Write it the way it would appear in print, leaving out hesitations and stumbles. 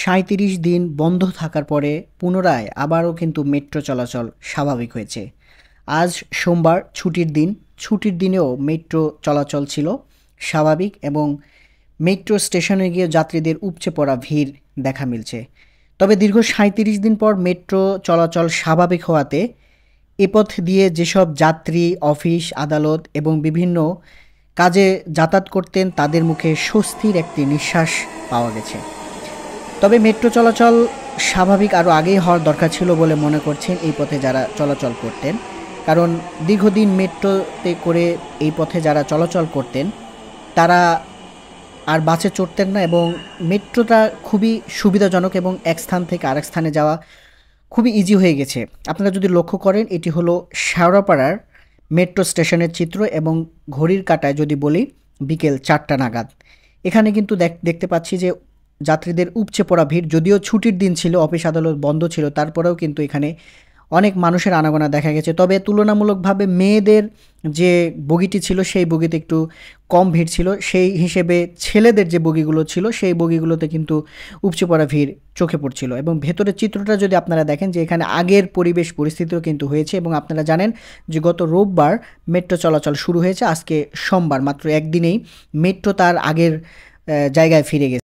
৩৭ দিন বন্ধ থাকার পরে পুনরায় আবারও কিন্তু মেট্রো চলাচল স্বাভাবিক হয়েছে। আজ সোমবার ছুটির দিন। ছুটির দিনেও মেট্রো চলাচল ছিল স্বাভাবিক এবং মেট্রো স্টেশনে গিয়ে যাত্রীদের উপচে পড়া ভিড় দেখা মিলছে। তবে দীর্ঘ ৩৭ দিন পর মেট্রো চলাচল স্বাভাবিক হওয়াতে এ পথ দিয়ে যেসব যাত্রী অফিস, আদালত এবং বিভিন্ন কাজে যাতায়াত করতেন তাদের মুখে স্বস্তির একটি নিঃশ্বাস পাওয়া গেছে। তবে মেট্রো চলাচল স্বাভাবিক আরও আগেই হওয়ার দরকার ছিল বলে মনে করছেন এই পথে যারা চলাচল করতেন। কারণ দীর্ঘদিন মেট্রোতে করে এই পথে যারা চলাচল করতেন তারা আর বাসে চড়তেন না এবং মেট্রোটা খুবই সুবিধাজনক এবং এক স্থান থেকে আরেক স্থানে যাওয়া খুবই ইজি হয়ে গেছে। আপনারা যদি লক্ষ্য করেন এটি হলো শেওড়াপাড়ার মেট্রো স্টেশনের চিত্র এবং ঘড়ির কাঁটায় যদি বলি বিকেল ৪টা নাগাদ। এখানে কিন্তু দেখতে পাচ্ছি যে যাত্রীদের উপচে পড়া ভিড়, যদিও ছুটির দিন ছিল, অফিস আদালত বন্ধ ছিল, তারপরেও কিন্তু এখানে অনেক মানুষের আনাগোনা দেখা গেছে। তবে তুলনামূলকভাবে মেয়েদের যে বগিটি ছিল সেই বগিতে একটু কম ভিড় ছিল। সেই হিসেবে ছেলেদের যে বগিগুলো ছিল সেই বগিগুলোতে কিন্তু উপচে পড়া ভিড় চোখে পড়ছিল এবং ভেতরের চিত্রটা যদি আপনারা দেখেন যে এখানে আগের পরিবেশ পরিস্থিতিও কিন্তু হয়েছে এবং আপনারা জানেন যে গত রোববার মেট্রো চলাচল শুরু হয়েছে। আজকে সোমবার, মাত্র একদিনেই মেট্রো তার আগের জায়গায় ফিরে গেছে।